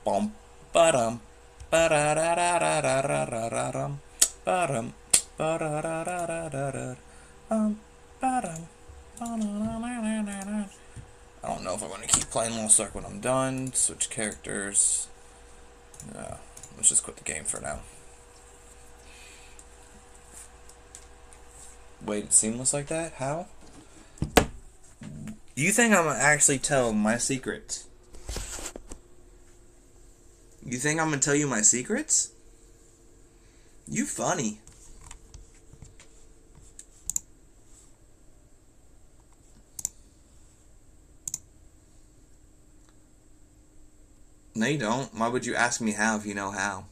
Bum, ba-dum, ba-da-da-da-da-da-da-da-dum, ba-dum, ba-da-da-da-da-da-da, ba-dum, ba-da-da-da-da-da-da. I don't know if I'm going to keep playing Lost Ark when I'm done. Switch characters. Let's just quit the game for now. Wait, it's seamless like that? How? You think I'm going to actually tell my secrets? You think I'm going to tell you my secrets? You funny. No, you don't. Why would you ask me how if you know how?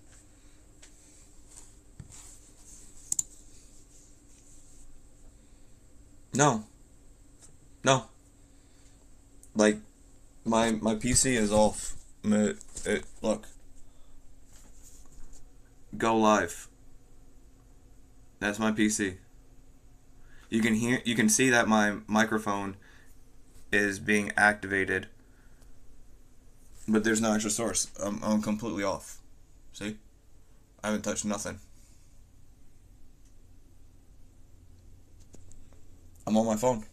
No. No. Like, my PC is off. Look. Go live. That's my PC. You can see that my microphone is being activated, but there's no extra source. I'm completely off. See? I haven't touched nothing. I'm on my phone.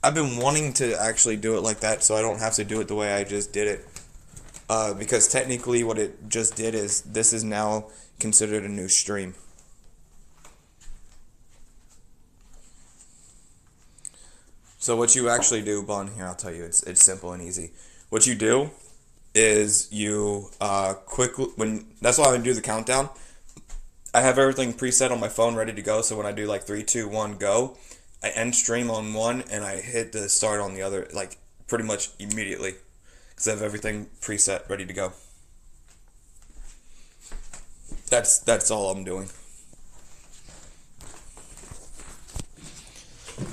I've been wanting to actually do it like that so I don't have to do it the way I just did it. Because technically what it just did is this is now considered a new stream. So what you actually do, Bun, here I'll tell you, it's simple and easy. What you do is you quickly, that's why I do the countdown. I have everything preset on my phone ready to go, so when I do like 3, 2, 1, go, I end stream on one and I hit the start on the other, like pretty much immediately, because I have everything preset ready to go. That's all I'm doing.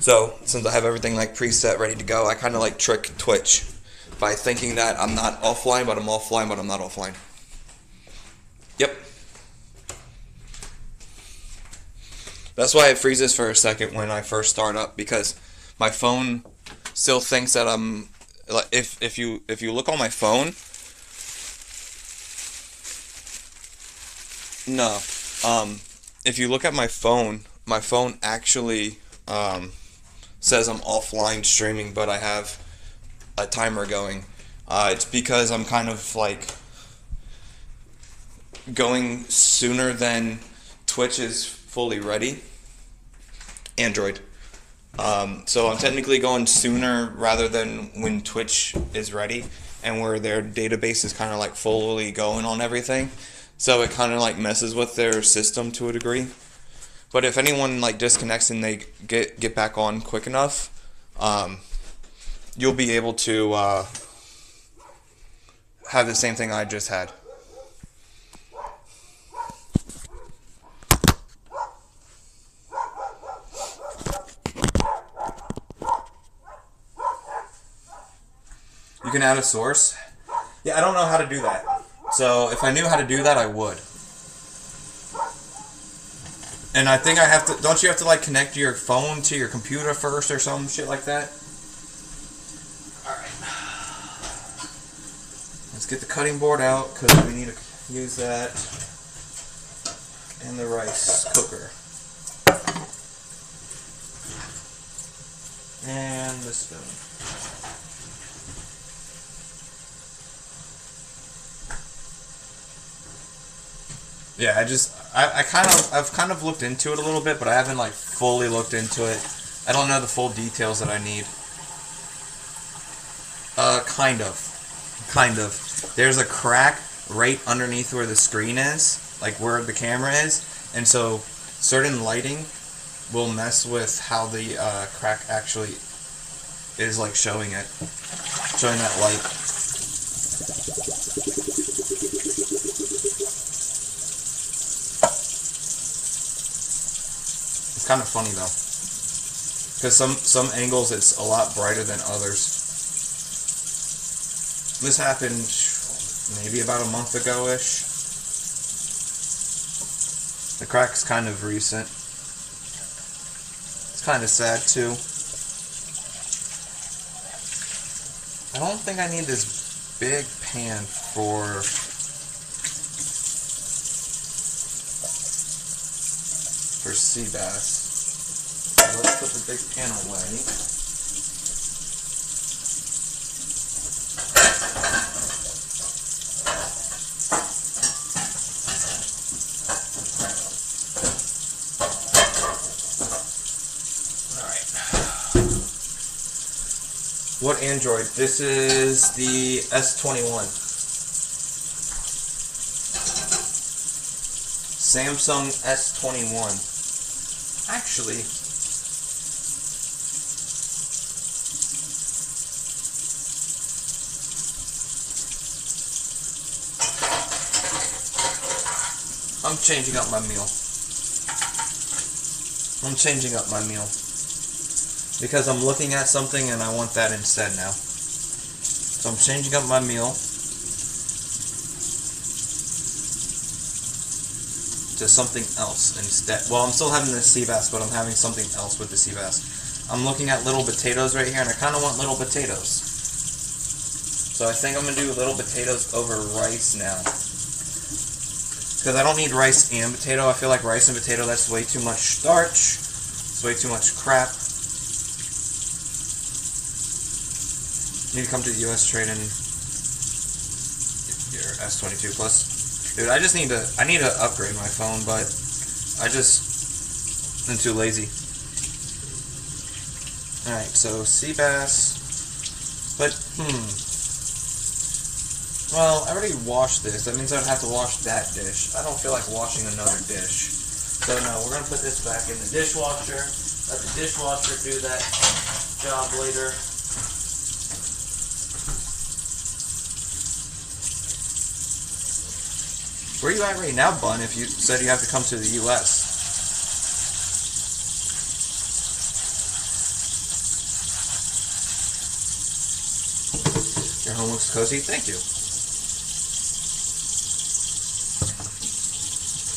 So since I have everything like preset ready to go, I kind of like trick Twitch by thinking that I'm not offline, but I'm offline, but I'm not offline. Yep. That's why it freezes for a second when I first start up, because my phone still thinks that I'm like, if you look on my phone, no, if you look at my phone actually says I'm offline streaming, but I have a timer going. It's because I'm kind of like going sooner than Twitch is fully ready. Android. So I'm technically going sooner rather than when Twitch is ready and where their database is kind of like fully going on everything. So it kind of like messes with their system to a degree. But if anyone like disconnects and they get back on quick enough, you'll be able to have the same thing I just had. You can add a source. Yeah, I don't know how to do that. So if I knew how to do that, I would. And I think I have to. Don't you have to like connect your phone to your computer first or some shit like that? Alright. Let's get the cutting board out because we need to use that. And the rice cooker. And the spoon. Yeah, I've kind of looked into it a little bit, but I haven't like fully looked into it. I don't know the full details that I need. Kind of. There's a crack right underneath where the screen is, like where the camera is, and so certain lighting will mess with how the crack actually is like showing that light. Kind of funny though, because some angles it's a lot brighter than others. This happened maybe about a month ago-ish. The crack's kind of recent. kind of sad too. I don't think I need this big pan for sea bass. So let's put the big pan away. What Android? This is the S21. Samsung S21. Actually, I'm changing up my meal. Because I'm looking at something and I want that instead now. So I'm changing up my meal to something else instead. Well, I'm still having the sea bass, but I'm having something else with the sea bass. I'm looking at little potatoes right here, and I kind of want little potatoes. So I think I'm going to do little potatoes over rice now. Because I don't need rice and potato. I feel like rice and potato, that's way too much starch. It's way too much crap. You need to come to the US trade in your S22 Plus. Dude, I need to upgrade my phone, but I'm too lazy. Alright, so sea bass. But, well, I already washed this. That means I'd have to wash that dish. I don't feel like washing another dish. So no, we're going to put this back in the dishwasher. Let the dishwasher do that job later. Where are you at right now, Bun, if you said you have to come to the U.S.? Your home looks cozy? Thank you.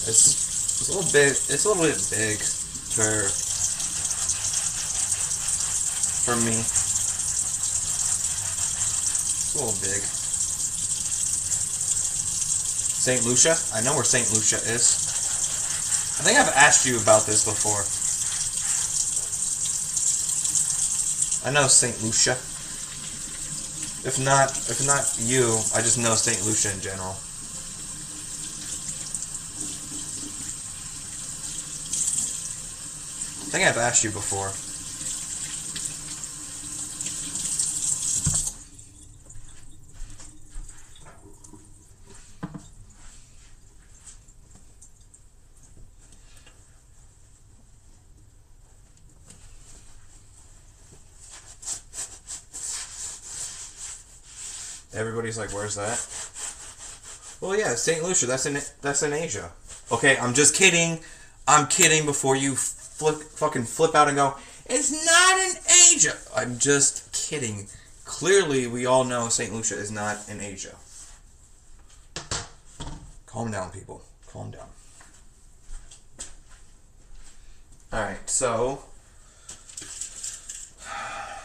It's a little bit big for me. It's a little big. St. Lucia? I know where St. Lucia is. I think I've asked you about this before. I know St. Lucia. If not you, I just know St. Lucia in general. I think I've asked you before. Everybody's like, where's that? Well, yeah, St. Lucia, that's in Asia. Okay, I'm just kidding. I'm kidding before you fucking flip out and go, it's not in Asia. I'm just kidding. Clearly, we all know St. Lucia is not in Asia. Calm down, people. Calm down. Alright, so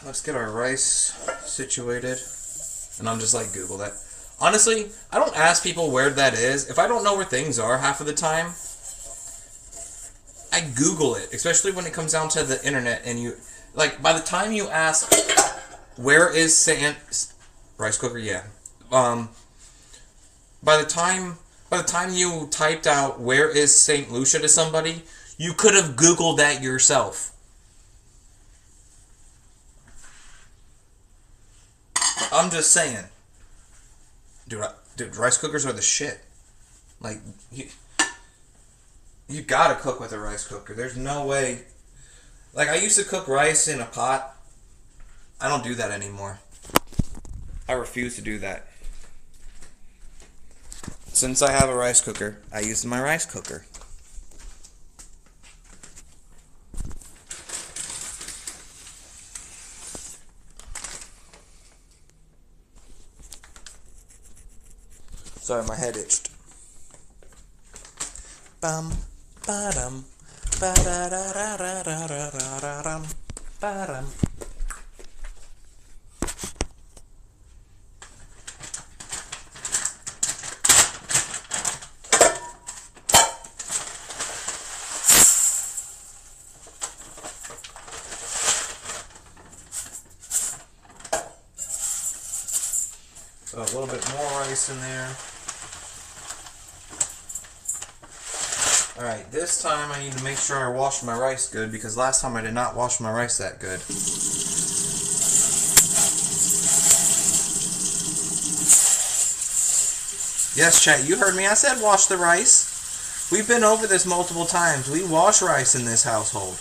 let's get our rice situated. And I'm just like, Google that. Honestly, I don't ask people where that is. If I don't know where things are half of the time, I Google it. Especially when it comes down to the internet and you... Like, by the time you ask, where is rice cooker? Yeah. By the time you typed out, where is St. Lucia to somebody, you could have Googled that yourself. I'm just saying. Dude, rice cookers are the shit. Like, you gotta cook with a rice cooker. There's no way. Like, I used to cook rice in a pot. I don't do that anymore. I refuse to do that. Since I have a rice cooker, I use my rice cooker. Sorry, my head itched. Bum, ba-dum, So a little bit more rice in there. Alright, this time I need to make sure I wash my rice good because last time I did not wash my rice that good. Yes, chat, you heard me. I said wash the rice. We've been over this multiple times. We wash rice in this household.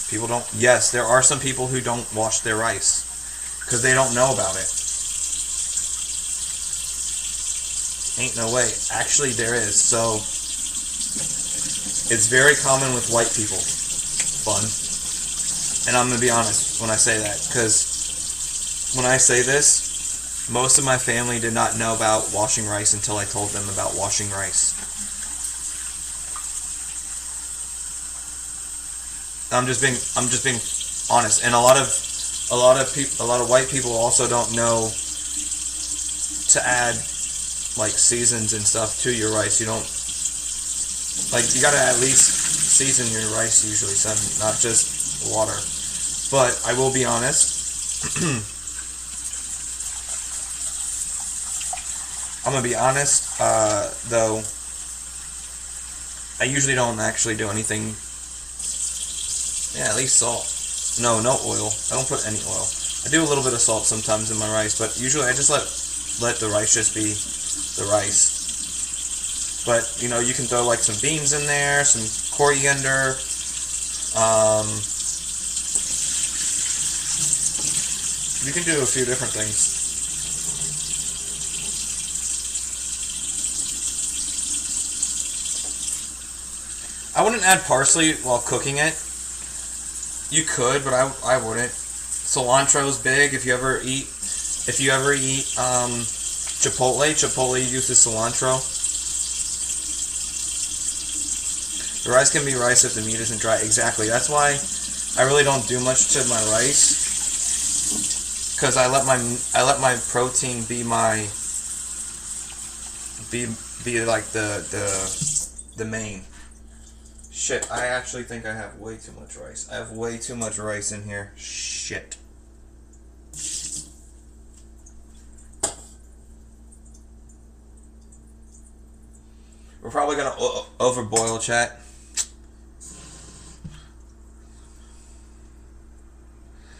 People don't, yes, there are some people who don't wash their rice because they don't know about it. Ain't no way. Actually, there is. So, it's very common with white people. Fun. And I'm going to be honest when I say that because when I say this, most of my family did not know about washing rice until I told them about washing rice. I'm just being honest, and a lot of white people also don't know to add like seasons and stuff to your rice. You don't you gotta at least season your rice usually, son, not just water. But I will be honest. I'm gonna be honest, though. I usually don't actually do anything. Yeah, at least salt. No oil. I don't put any oil. I do a little bit of salt sometimes in my rice, but usually I just let the rice just be the rice. But you know, you can throw like some beans in there, some coriander. You can do a few different things. I wouldn't add parsley while cooking it. You could, but I wouldn't. Cilantro is big. If you ever eat Chipotle uses cilantro. The rice can be rice if the meat isn't dry. Exactly. That's why I really don't do much to my rice, because I let my protein be like the main. Shit, I actually think I have way too much rice. I have way too much rice in here. Shit. We're probably gonna overboil, chat.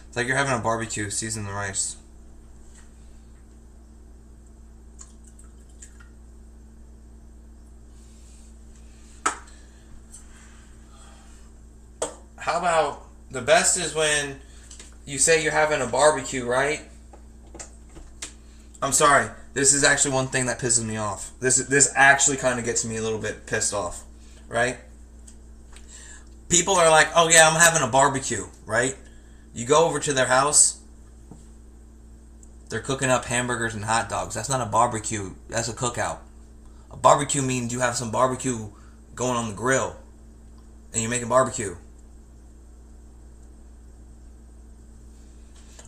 It's like you're having a barbecue. Season the rice. How about the best is when you say you're having a barbecue, right? I'm sorry. This is actually one thing that pisses me off. This actually kind of gets me a little bit pissed off, right? People are like, "Oh yeah, I'm having a barbecue," right? You go over to their house, they're cooking up hamburgers and hot dogs. That's not a barbecue. That's a cookout. A barbecue means you have some barbecue going on the grill, and you're making barbecue.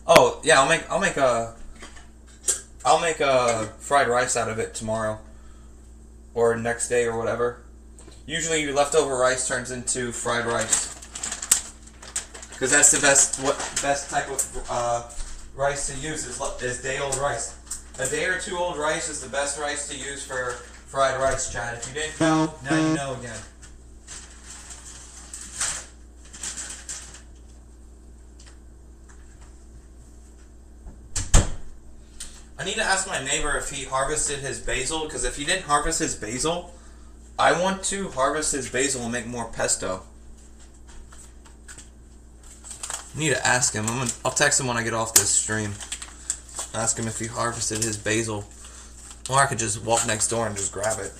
Oh yeah, I'll make a fried rice out of it tomorrow, or next day, or whatever. Usually, your leftover rice turns into fried rice, because that's the best type of rice to use is day old rice. A day or two old rice is the best rice to use for fried rice, Chad. If you didn't know, now you know again. I need to ask my neighbor if he harvested his basil, because if he didn't harvest his basil, I want to harvest his basil and make more pesto. I need to ask him. I'll text him when I get off this stream. Ask him if he harvested his basil. Or I could just walk next door and just grab it.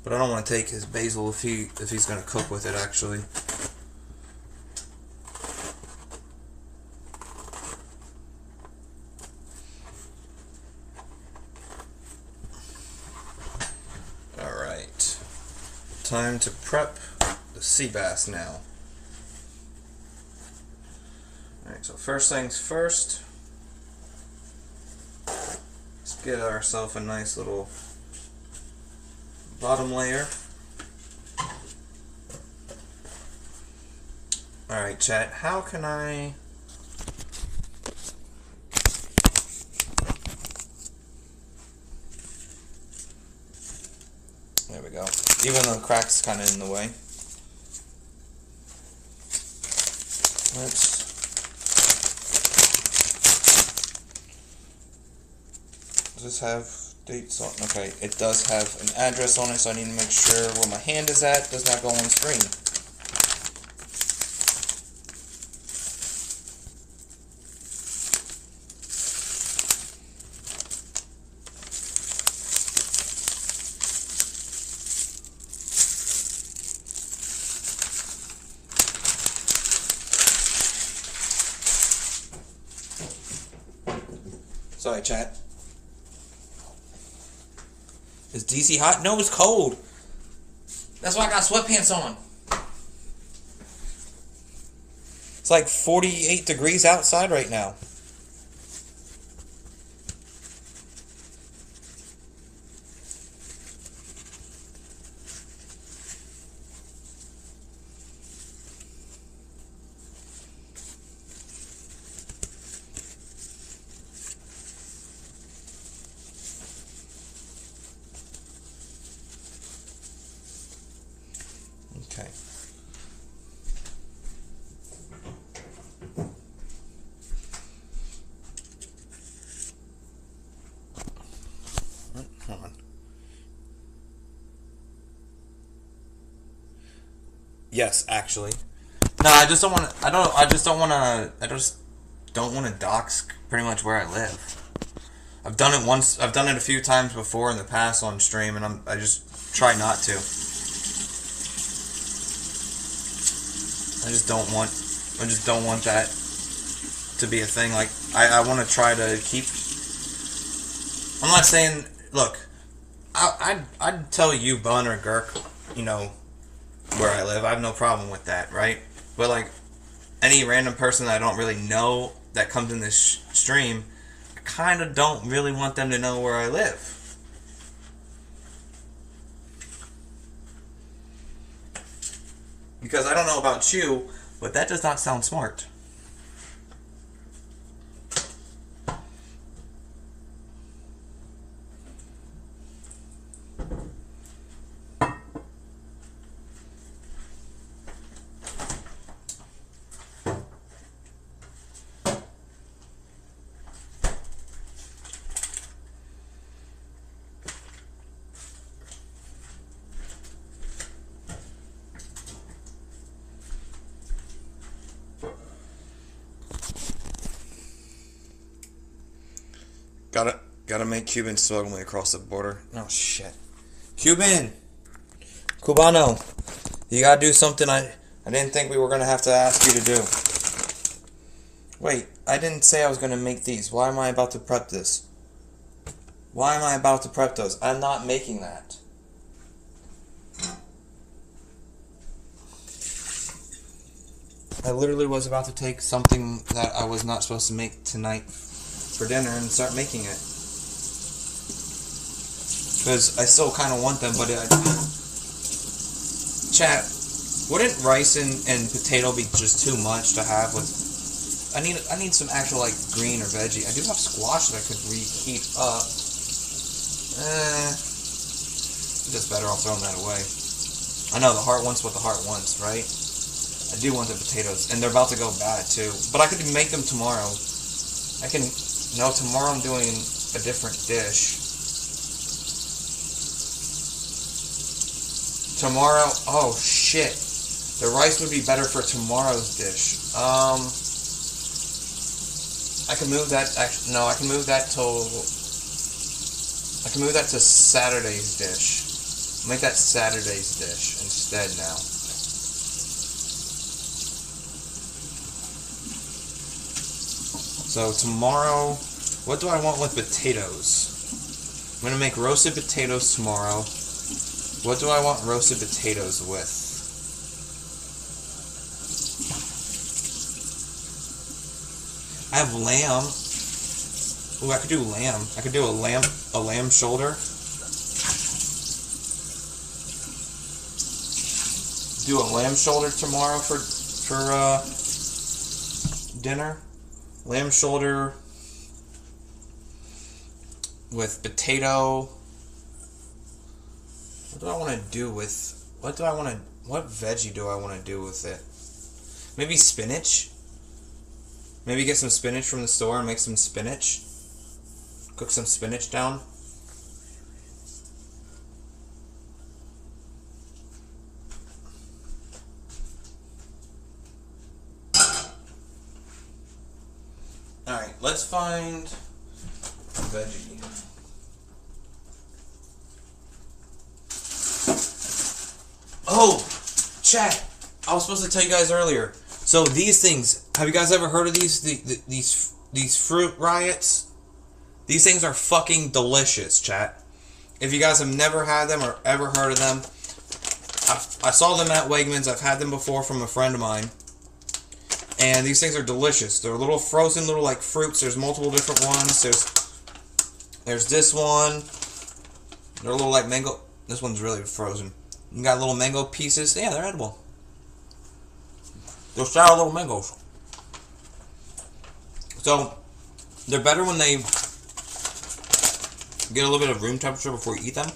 But I don't want to take his basil if he's going to cook with it, actually. Alright. Time to prep the sea bass now. Alright, so first things first. Let's get ourselves a nice little bottom layer. Alright, chat, how can I... There we go. Even though the crack's kind of in the way. Does this have dates on? Okay, it does have an address on it, so I need to make sure where my hand is at does not go on screen. Sorry, chat. Is DC hot? No, it's cold. That's why I got sweatpants on. It's like 48 degrees outside right now. Okay. Hold on. Yes, actually. No, I just don't want to. I just don't want to. I just don't want to dox pretty much where I live. I've done it once. I've done it a few times before in the past on stream, and I just try not to. I just don't want that to be a thing. Like, I want to try to keep... I'm not saying... Look, I'd tell you, Bun or Gurk, you know, where I live. I have no problem with that, right? But, like, any random person that I don't really know that comes in this stream, I kind of don't really want them to know where I live. Because I don't know about you, but that does not sound smart. Gotta make Cuban smuggle me across the border. Oh shit. Cuban! Cubano! You gotta do something I didn't think we were gonna have to ask you to do. Wait, I didn't say I was gonna make these. Why am I about to prep this? Why am I about to prep those? I'm not making that. I literally was about to take something that I was not supposed to make tonight for dinner and start making it. Because I still kind of want them, but chat, wouldn't rice and potato be just too much to have with... I need some actual, like, green or veggie. I do have squash that I could reheat up. Just better off throwing that away. I know, the heart wants what the heart wants, right? I do want the potatoes, and they're about to go bad, too. But I could make them tomorrow. No, tomorrow I'm doing a different dish. Tomorrow, oh shit. The rice would be better for tomorrow's dish. I can move that, actually, no, I can move that to Saturday's dish. Make that Saturday's dish instead now. So tomorrow, what do I want with potatoes? I'm going to make roasted potatoes tomorrow. What do I want roasted potatoes with? I have lamb. Ooh, I could do lamb. I could do a lamb shoulder. Do a lamb shoulder tomorrow for dinner. Lamb shoulder with potato. What do I want to do with? What veggie do I want to do with it? Maybe spinach. Maybe get some spinach from the store and make some spinach. Cook some spinach down. Alright, let's find veggie. Oh, chat. I was supposed to tell you guys earlier. So these things, have you guys ever heard of these fruit riots? These things are fucking delicious, chat. If you guys have never had them or ever heard of them, I saw them at Wegmans. I've had them before from a friend of mine. And these things are delicious. They're little frozen little like fruits. There's multiple different ones. There's this one. They're a little like mango. This one's really frozen. You got little mango pieces. Yeah, they're edible. They're sour little mangoes. So, they're better when they get a little bit of room temperature before you eat them.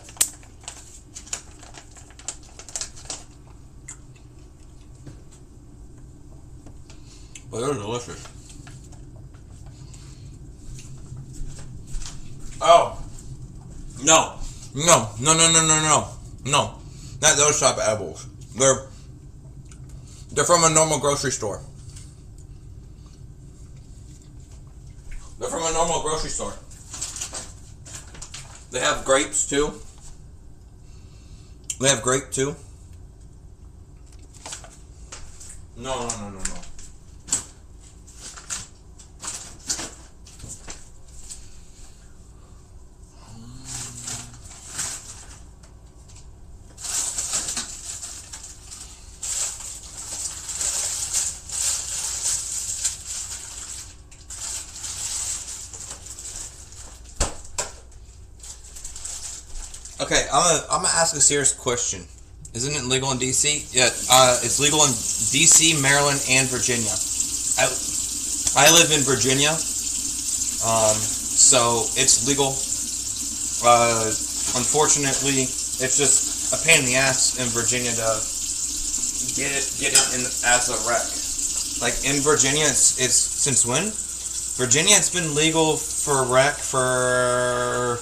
But they're delicious. Oh. No. No. Not those type of edibles. They're from a normal grocery store. They're from a normal grocery store. They have grapes too. They have grape too. No. Okay, I'm gonna ask a serious question. Isn't it legal in DC? Yeah, it's legal in DC, Maryland, and Virginia. I live in Virginia, so it's legal. Unfortunately, it's just a pain in the ass in Virginia to get it in as a rec. Like in Virginia, it's since when? Virginia, it's been legal for rec for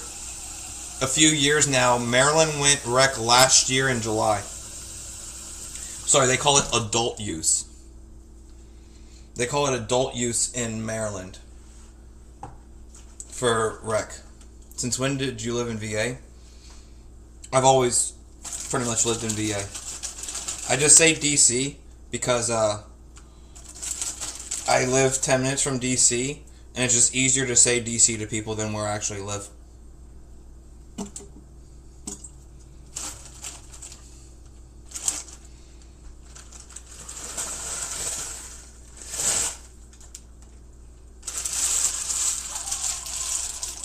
a few years now. Maryland went rec last year in July. Sorry, they call it adult use. They call it adult use in Maryland for rec. Since when did you live in VA? I've always pretty much lived in VA. I just say DC because I live 10 minutes from DC, and it's just easier to say DC to people than where I actually live.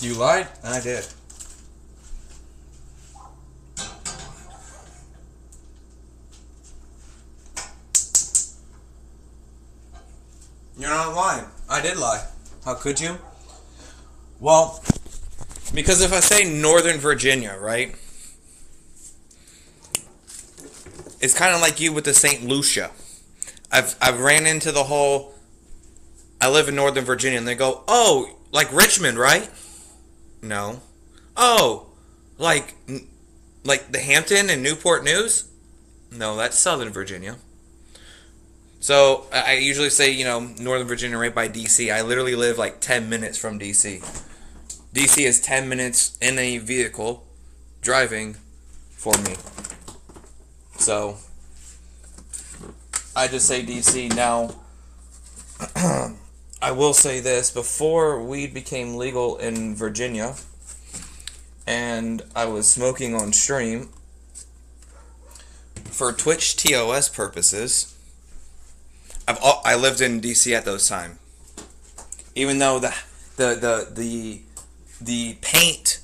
You lied? I did. You're not lying. I did lie. How could you? Well, because if I say Northern Virginia, right? It's kind of like you with the St. Lucia. I've ran into the whole, I live in Northern Virginia, and they go, oh, like Richmond, right? No. Oh, like the Hampton and Newport News? No, that's Southern Virginia. So I usually say, Northern Virginia right by DC. I literally live like 10 minutes from DC. DC is 10 minutes in a vehicle driving for me. So I just say DC. Now, I will say this. Before weed became legal in Virginia, and I was smoking on stream, for Twitch TOS purposes, I lived in DC at those time. Even though the paint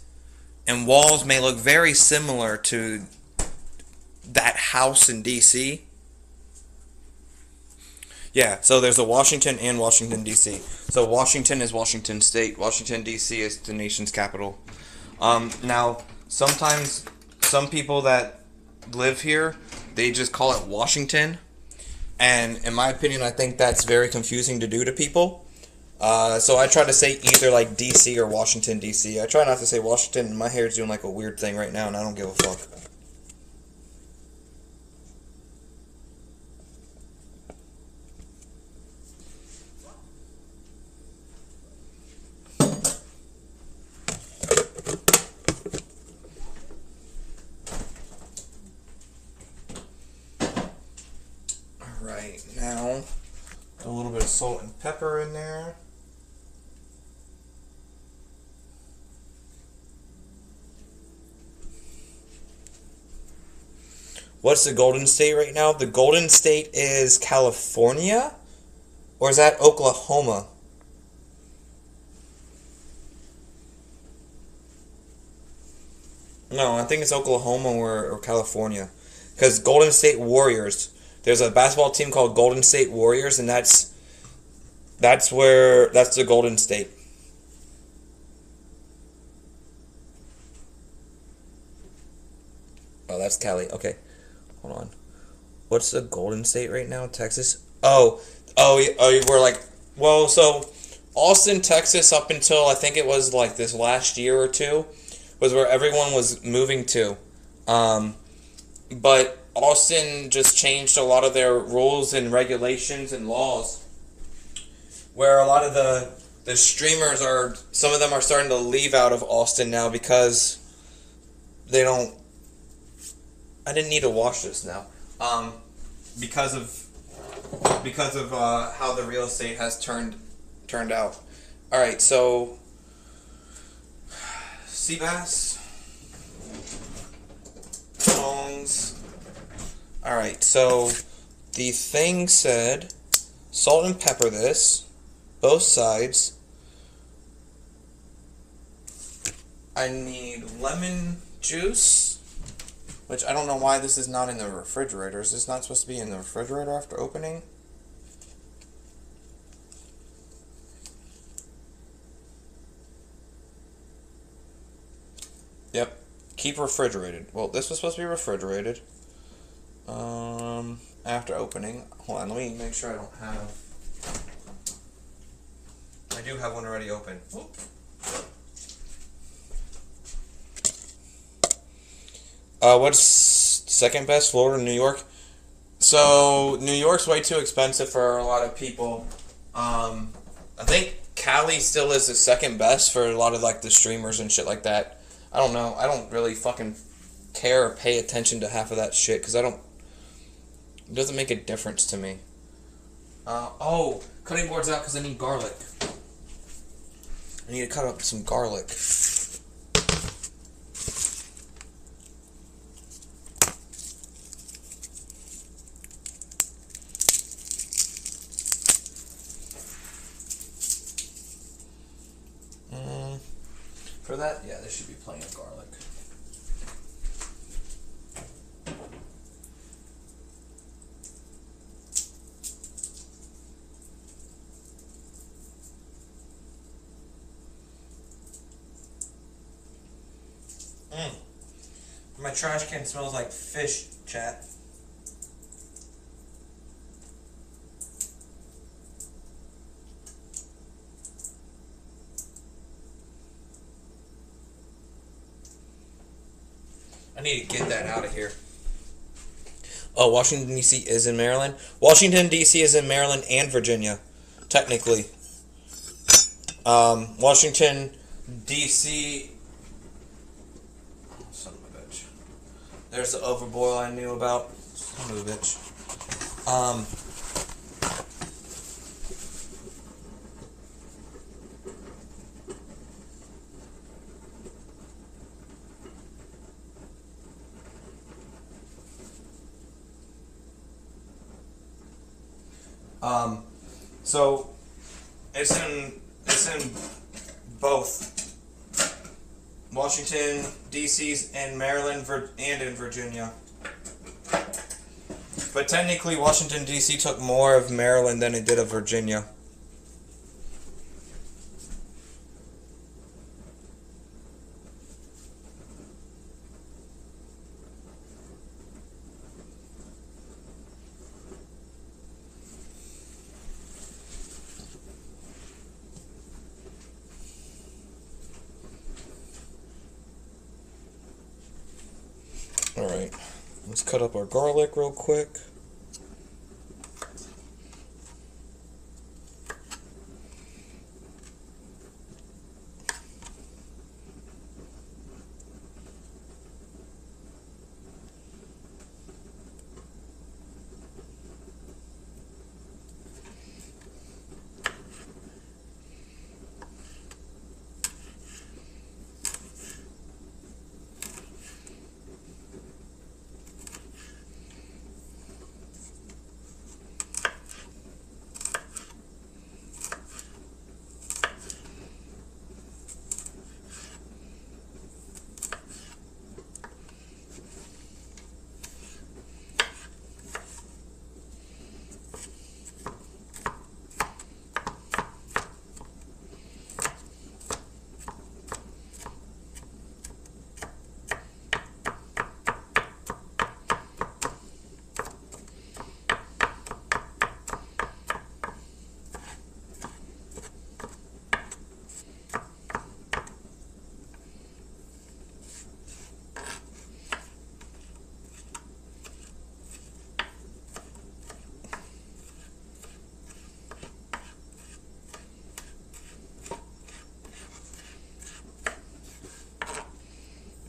and walls may look very similar to that house in DC. Yeah, so there's a Washington and Washington DC. So Washington is Washington State. Washington DC is the nation's capital. Now, sometimes some people that live here, they just call it Washington. And in my opinion, I think that's very confusing to do to people. So I try to say either like DC or Washington DC. I try not to say Washington. My hair's doing like a weird thing right now, and I don't give a fuck. Alright, now a little bit of salt and pepper in there. What's the Golden State right now? The Golden State is California? Or is that Oklahoma? No, I think it's Oklahoma or California. Because Golden State Warriors. There's a basketball team called Golden State Warriors, and that's the Golden State. Oh, that's Cali. Okay. Hold on. What's the Golden State right now? Texas? Oh, we're like, well, so Austin, Texas, up until I think it was like this last year or two, was where everyone was moving to. But Austin just changed a lot of their rules and regulations and laws, where a lot of the streamers some of them are starting to leave out of Austin now because they don't. I didn't need to wash this now. Because of how the real estate has turned out. All right, so sea bass, tongs. All right, so the thing said salt and pepper this, both sides. I need lemon juice. Which I don't know why this is not in the refrigerator. Is this not supposed to be in the refrigerator after opening? Yep. Keep refrigerated. Well, this was supposed to be refrigerated. After opening. Hold on, let me make sure I don't have... I do have one already open. Oop. What's second best? Florida, New York. So New York's way too expensive for a lot of people. I think Cali still is the second best for a lot of like the streamers and shit like that. I don't know. I don't really fucking care or pay attention to half of that shit because it doesn't make a difference to me. Oh, cutting boards out because I need garlic. I need to cut up some garlic. For that, yeah, there should be plenty of garlic. My trash can smells like fish, chat. I need to get that out of here. Oh, Washington, D.C. is in Maryland? Washington, D.C. is in Maryland and Virginia, technically. Washington, D.C. Son of a bitch. There's the overboil I knew about. Son of a bitch. Um, so it's in both Washington, D.C.'s, and Maryland, and in Virginia. But technically, Washington, D.C. took more of Maryland than it did of Virginia. Alright, let's cut up our garlic real quick.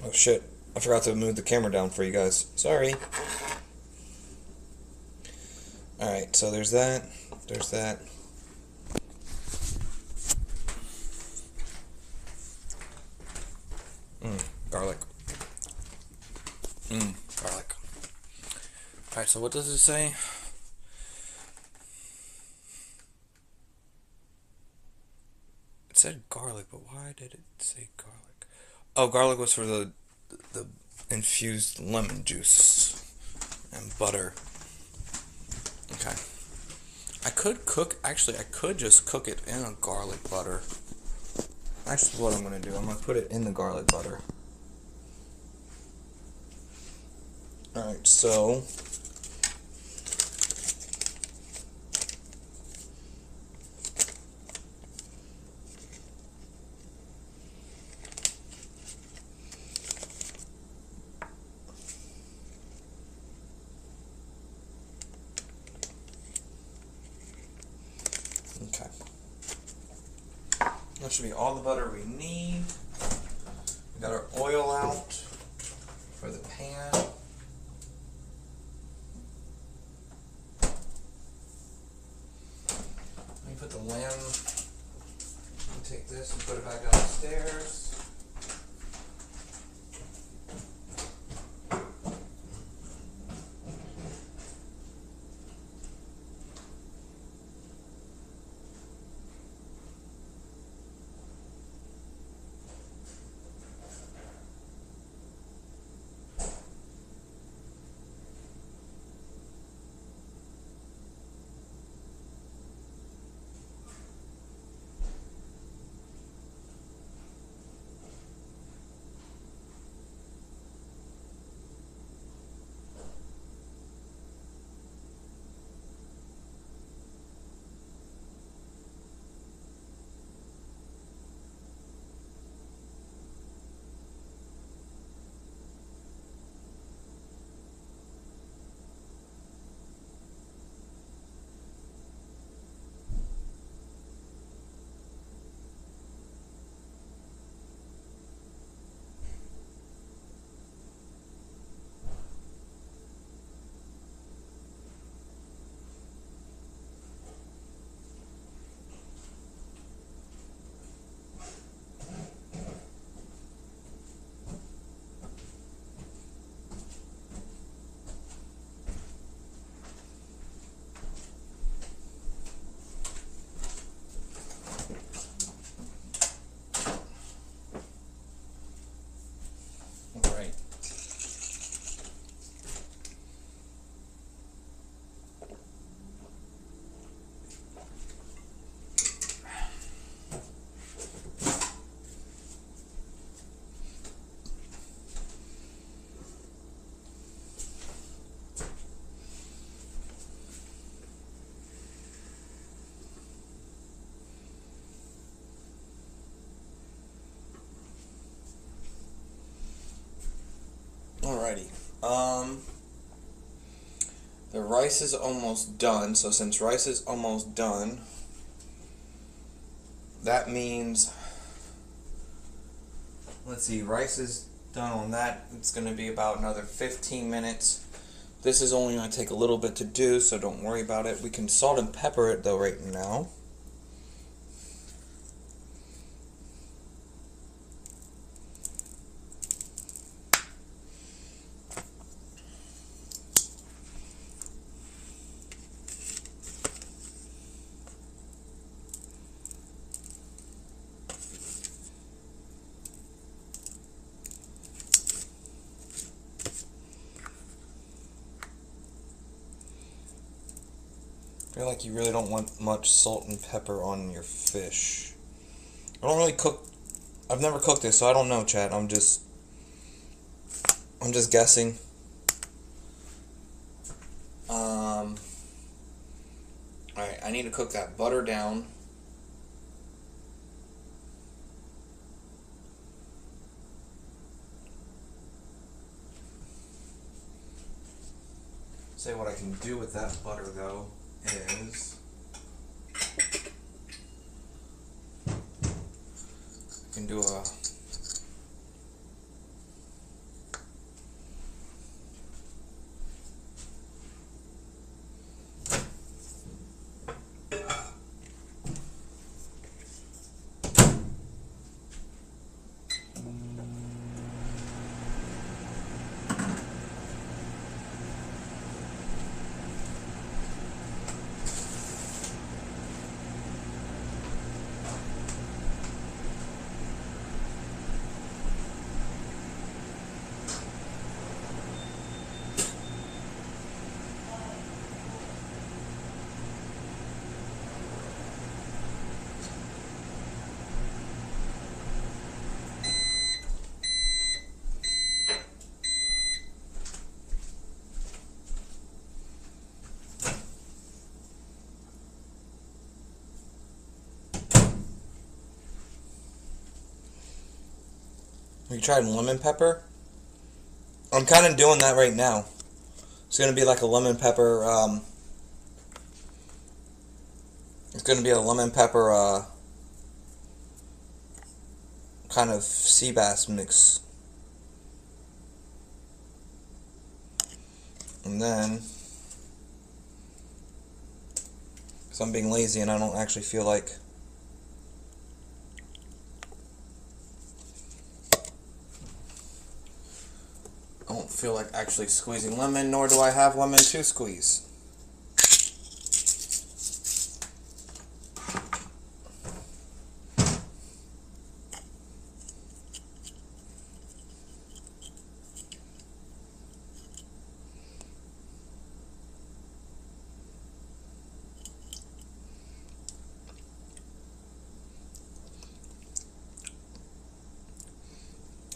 Oh shit, I forgot to move the camera down for you guys. Sorry. Alright, so there's that. There's that. Garlic. Garlic. Alright, so what does it say? It said garlic, but why did it say garlic? Oh, garlic was for the infused lemon juice and butter. Okay. I could just cook it in a garlic butter. Actually, what I'm going to do, I'm going to put it in the garlic butter. Alright, so okay. That should be all the butter we need. We got our oil out for the pan. Let me put the lamb, take this and put it back downstairs. Alrighty. The rice is almost done, so since rice is almost done, that means, let's see, rice is done on that. It's going to be about another 15 minutes. This is only going to take a little bit to do, so don't worry about it. We can salt and pepper it though right now. I feel like you really don't want much salt and pepper on your fish. I don't really cook. I've never cooked this, so I don't know, chat. I'm just guessing. Alright, I need to cook that butter down. Say what I can do with that butter though is I can do a You tried lemon pepper? I'm kind of doing that right now. It's going to be like a lemon pepper, it's going to be a lemon pepper, kind of sea bass mix. And then, because I'm being lazy and I don't actually feel like actually squeezing lemon, nor do I have lemon to squeeze.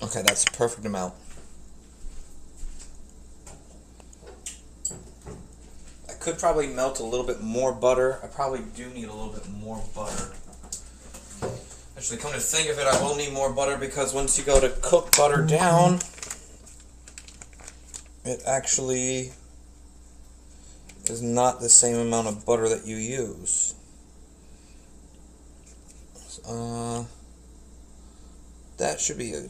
Okay, that's the perfect amount. Could probably melt a little bit more butter. I probably do need a little bit more butter. Actually, come to think of it, I will need more butter because once you go to cook butter down, it actually is not the same amount of butter that you use. That should be a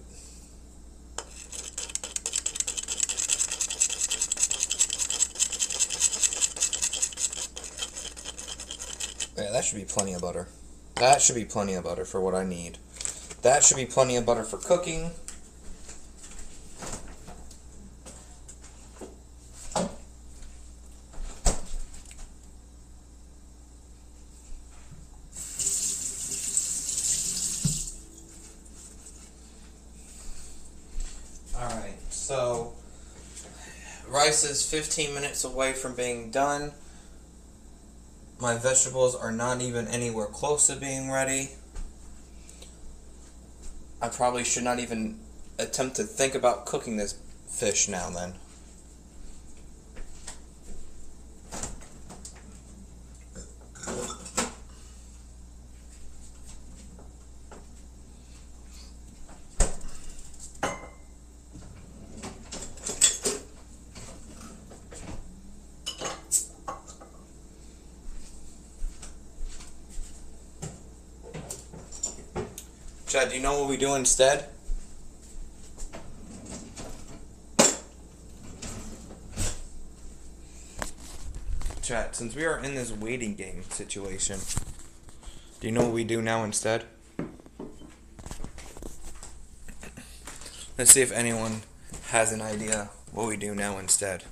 yeah, that should be plenty of butter. That should be plenty of butter for what I need. That should be plenty of butter for cooking. Alright, so rice is 15 minutes away from being done. My vegetables are not even anywhere close to being ready. I probably should not even attempt to think about cooking this fish now then. Chad, do you know what we do instead? Chat, since we are in this waiting game situation, do you know what we do now instead? Let's see if anyone has an idea what we do now instead.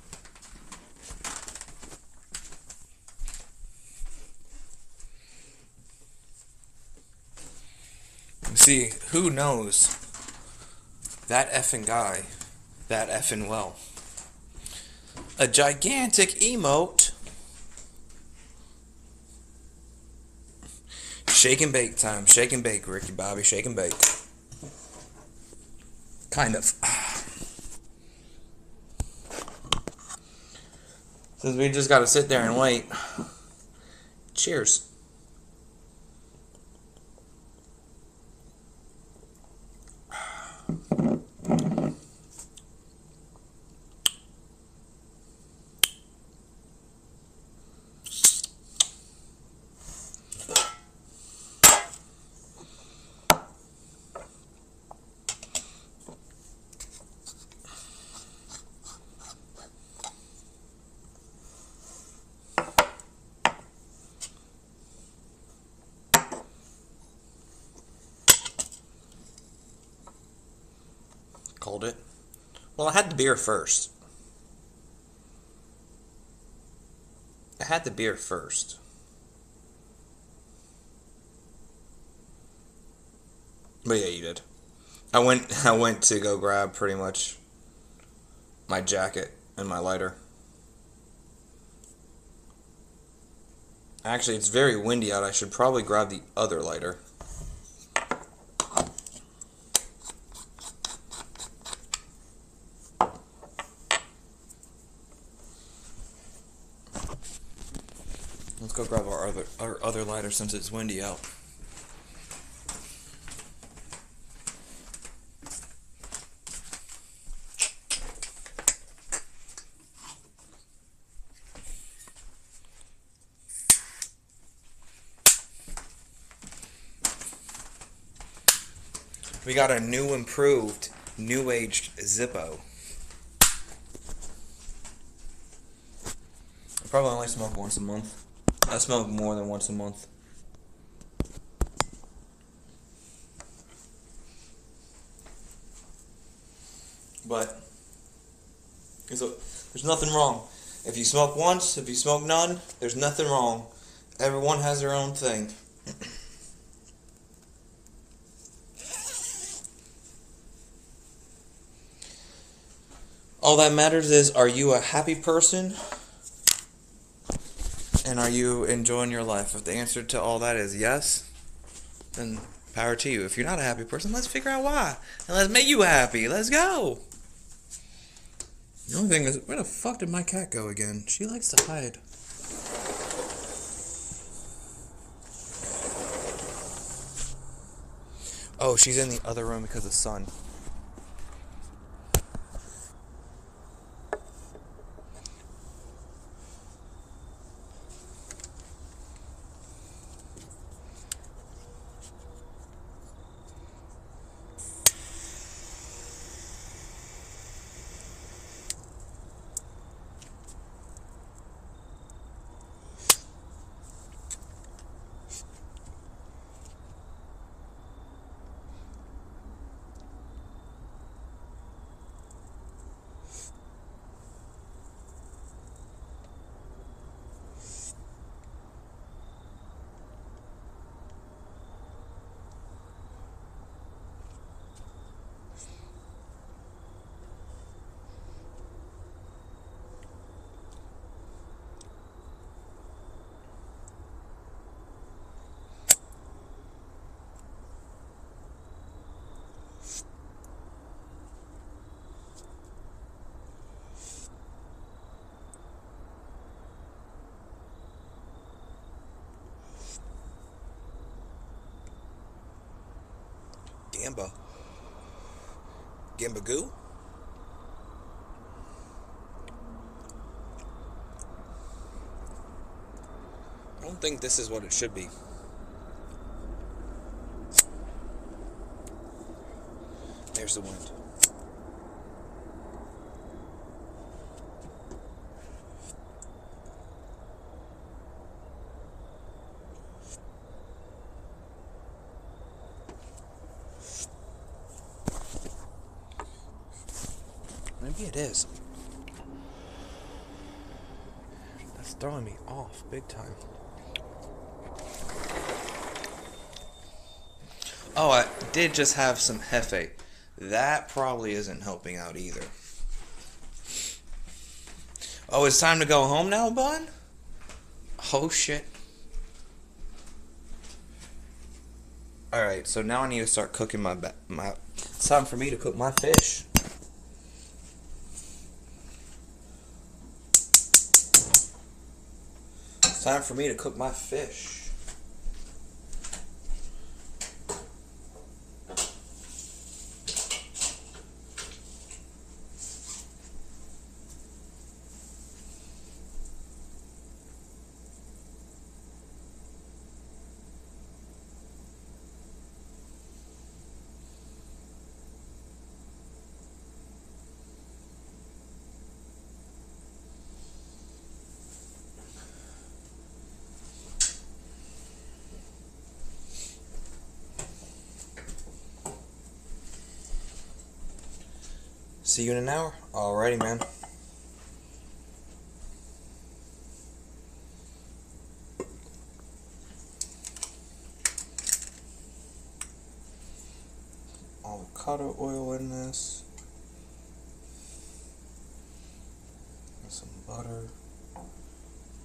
See, who knows that effing guy, that effing well. A gigantic emote. Shake and bake time. Shake and bake, Ricky Bobby. Shake and bake. Kind of. Since we just gotta sit there and wait. Cheers. Called it. Well, I had the beer first. But yeah, you did. I went to go grab pretty much my jacket and my lighter. Actually, it's very windy out. I should probably grab the other lighter. Let's go grab our other lighter since it's windy out. We got a new improved, new aged Zippo. I probably only smoke once a month. I smoke more than once a month. But there's nothing wrong. If you smoke once, if you smoke none, there's nothing wrong. Everyone has their own thing. All that matters is, are you a happy person? And are you enjoying your life? If the answer to all that is yes, then power to you. If you're not a happy person, let's figure out why. And let's make you happy. Let's go. The only thing is, where the fuck did my cat go again? She likes to hide. Oh, she's in the other room because of sun. Gambagoo? I don't think this is what it should be. There's the wind. Maybe it is. That's throwing me off big time. Oh, I did just have some Hefe. That probably isn't helping out either. Oh, it's time to go home now, bud? Oh, shit. Alright, so now I need to start cooking my... It's time for me to cook my fish. It's time for me to cook my fish. See you in an hour. Alrighty, man. Avocado oil in this. Some butter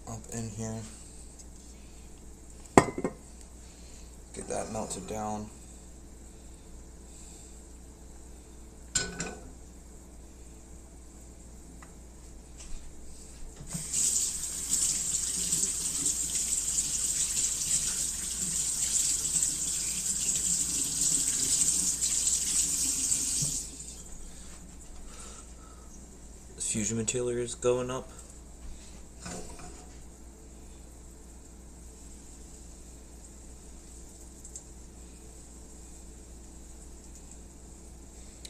up in here. Get that melted down. Fusion material is going up.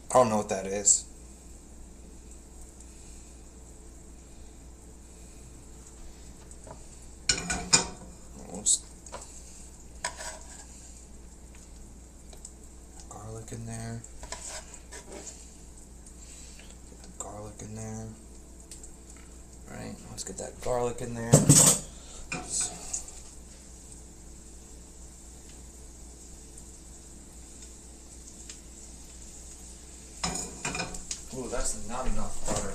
I don't know what that is. Garlic in there. Garlic in there. Alright, let's get that garlic in there. Ooh, that's not enough butter.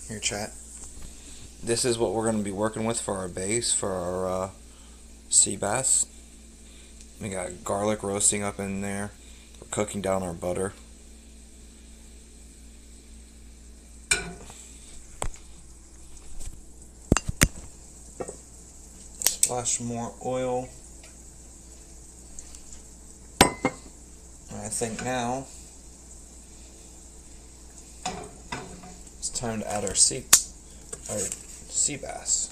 Here, chat. This is what we're going to be working with for our base, for our sea bass. We got garlic roasting up in there. We're cooking down our butter. Splash more oil. And I think now it's time to add our sea bass.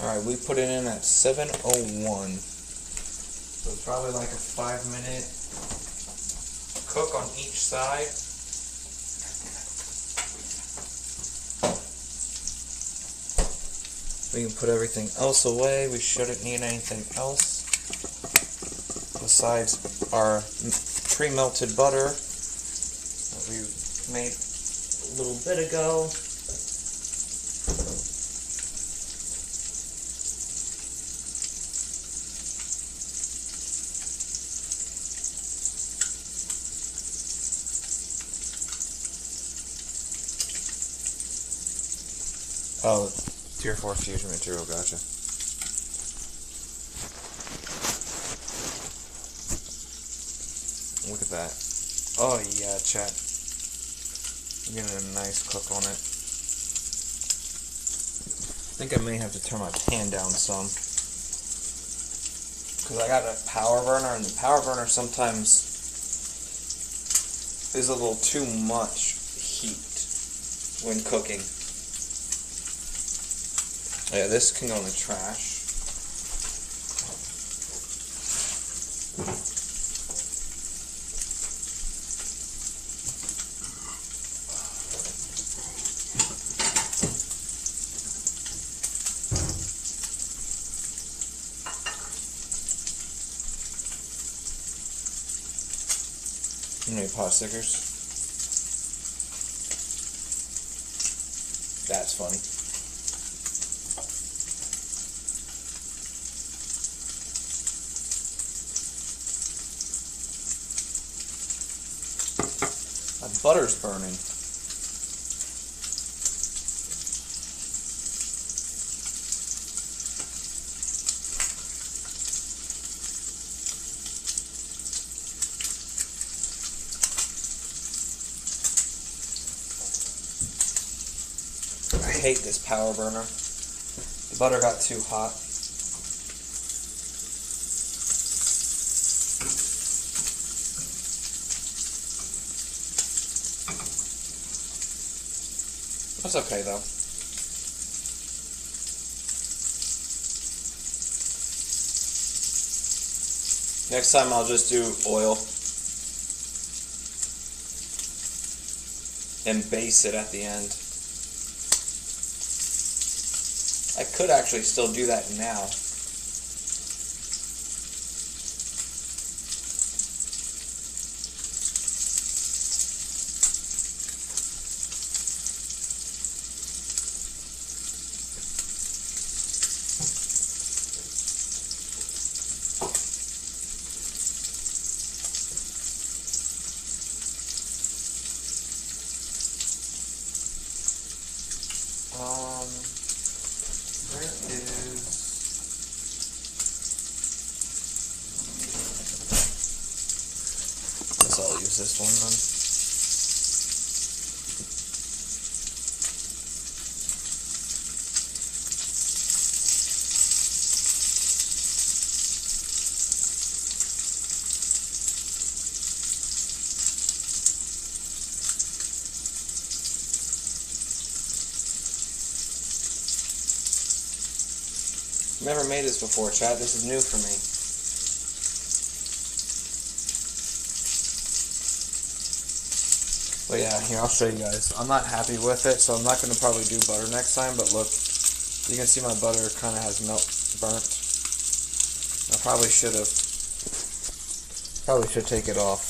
Alright, we put it in at 7:01. So it's probably like a 5-minute cook on each side. We can put everything else away. We shouldn't need anything else besides our pre-melted butter that we made a little bit ago. Oh, tier 4 fusion material, gotcha. Look at that. Oh yeah, chat. I'm getting a nice cook on it. I think I may have to turn my pan down some. Because I got a power burner, and the power burner sometimes is a little too much heat when cooking. Yeah, this can go in the trash. How many pot stickers? That's funny. My butter's burning. I hate this power burner. The butter got too hot. That's okay though. Next time I'll just do oil and base it at the end. I could actually still do that now. Where is... Guess I'll use this one then. Never made this before, chat. This is new for me. But yeah, here, I'll show you guys. I'm not happy with it, so I'm not going to probably do butter next time, but look, you can see my butter kind of has burnt. I probably should take it off,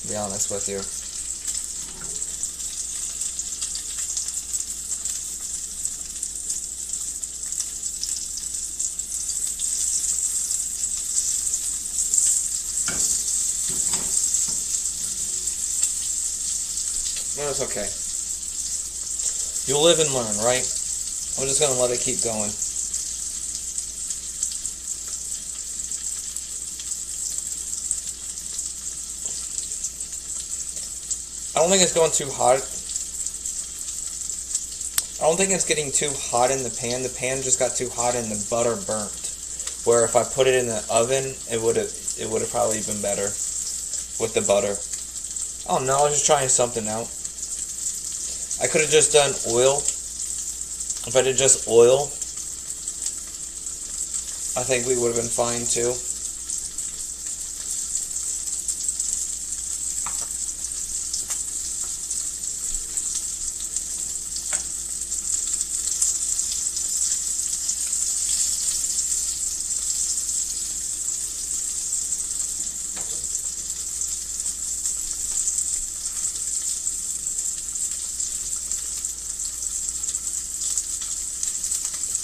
to be honest with you. No, it's okay. You'll live and learn, right? I'm just going to let it keep going. I don't think it's going too hot. I don't think it's getting too hot in the pan. The pan just got too hot and the butter burnt. Where if I put it in the oven, it would have probably been better with the butter. Oh no, I was just trying something out. I could have just done oil. If I did just oil, I think we would have been fine too.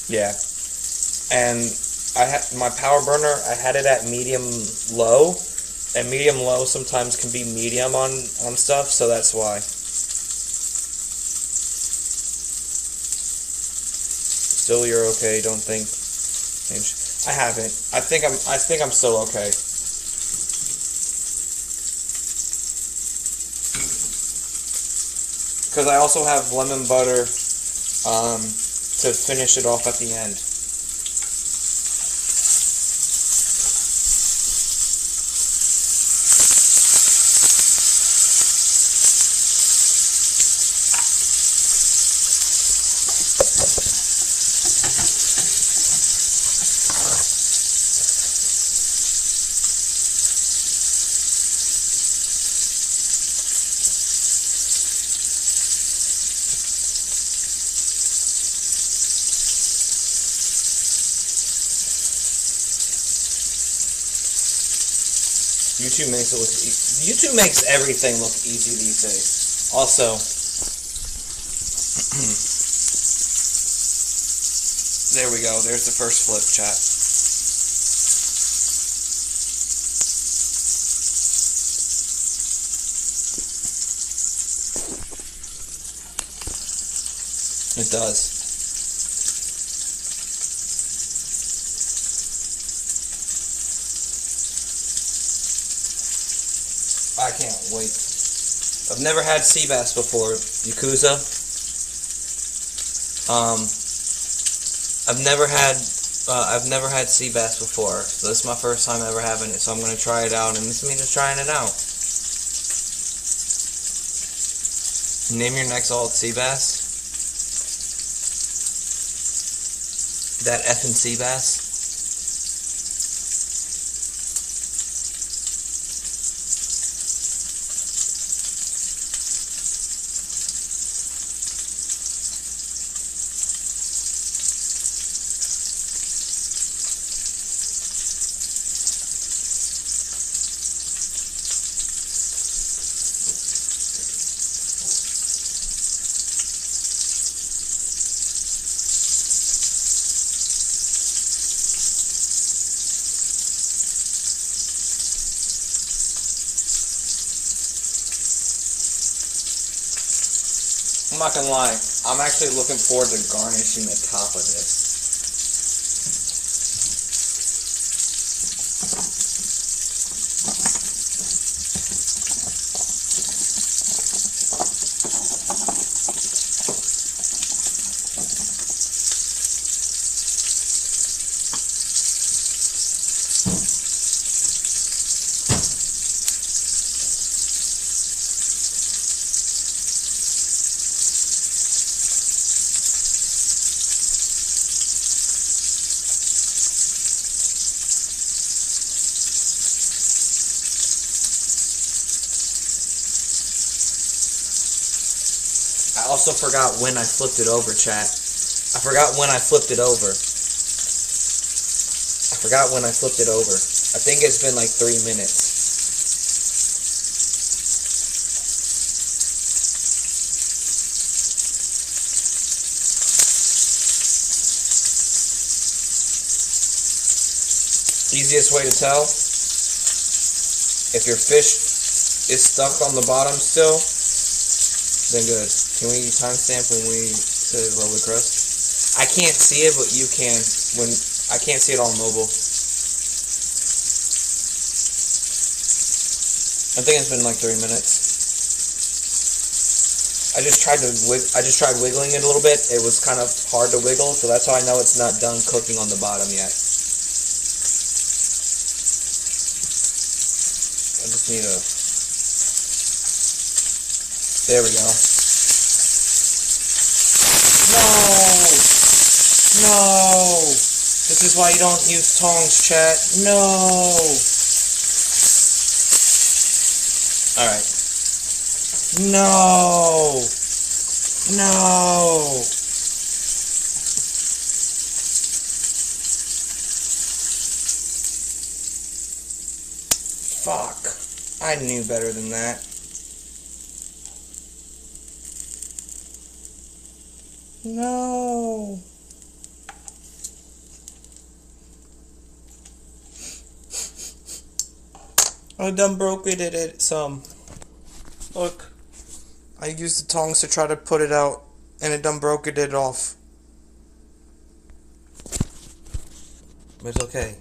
Yeah, and I had my power burner. I had it at medium low, and medium low sometimes can be medium on stuff, so that's why. still you're okay. Don't think. I haven't. I think I'm still okay. Because I also have lemon butter to finish it off at the end. YouTube makes everything look easy these days. Also, there we go. There's the first flip, chat. It does. I can't wait. I've never had sea bass before, Yakuza. I've never had sea bass before. So this is my first time ever having it. So I'm gonna try it out, and this is me just trying it out. Name your next alt sea bass. That effing sea bass. I'm not gonna lie, I'm actually looking forward to garnishing the top of this. I also forgot when I flipped it over, chat. I forgot when I flipped it over. I think it's been like 3 minutes. Easiest way to tell, if your fish is stuck on the bottom still, then good. Can we timestamp when we say lovely crust? I can't see it, but you can. When I can't see it on mobile. I think it's been like 3 minutes. I just tried wiggling it a little bit. It was kind of hard to wiggle, so that's how I know it's not done cooking on the bottom yet. I just need a. There we go. No! This is why you don't use tongs, chat. No! Alright. No! No! Fuck. I knew better than that. No. I done broke it at some. Look. I used the tongs to try to put it out, and it done broke it off. But it's okay.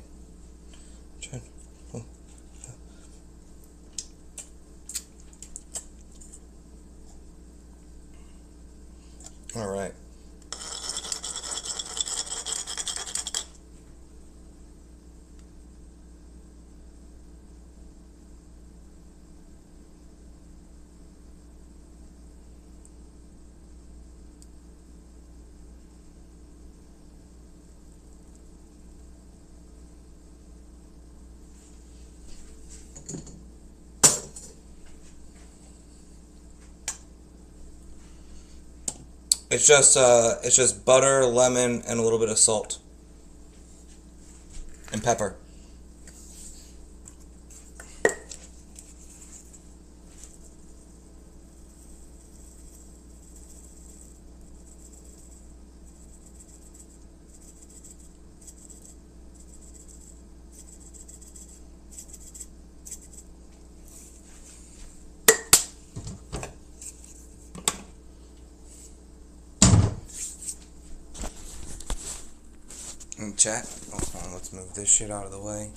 All right. It's just butter, lemon, and a little bit of salt and pepper. And chat. Oh, hold on, let's move this shit out of the way.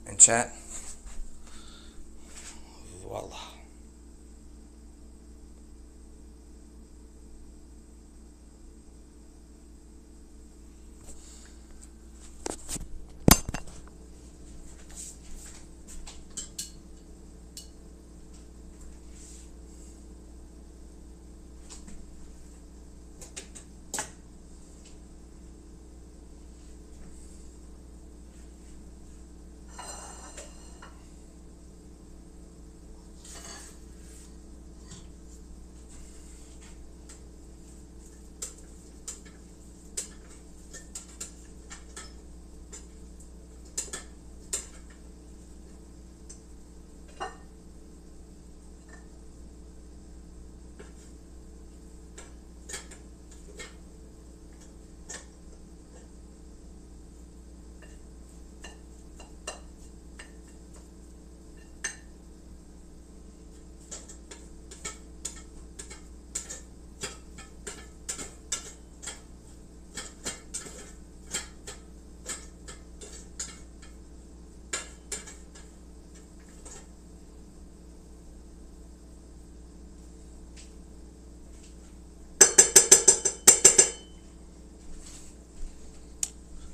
And chat. Voila.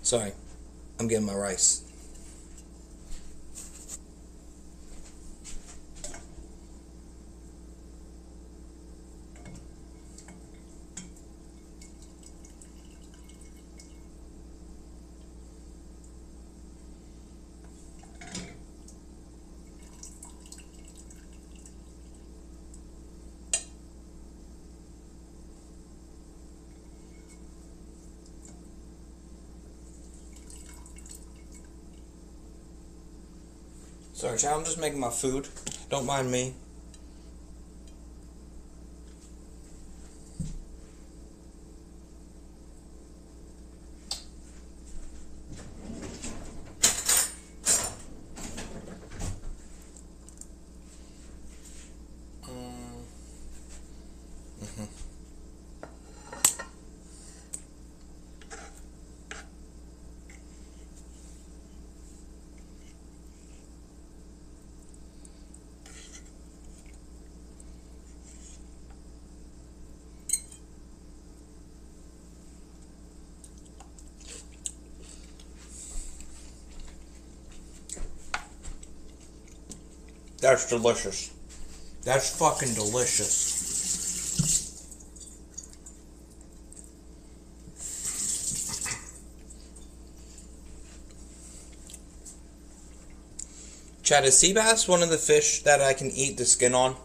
Sorry, I'm getting my rice. Sorry, child, I'm just making my food. Don't mind me. That's delicious. That's fucking delicious. Chad, is sea bass one of the fish that I can eat the skin on?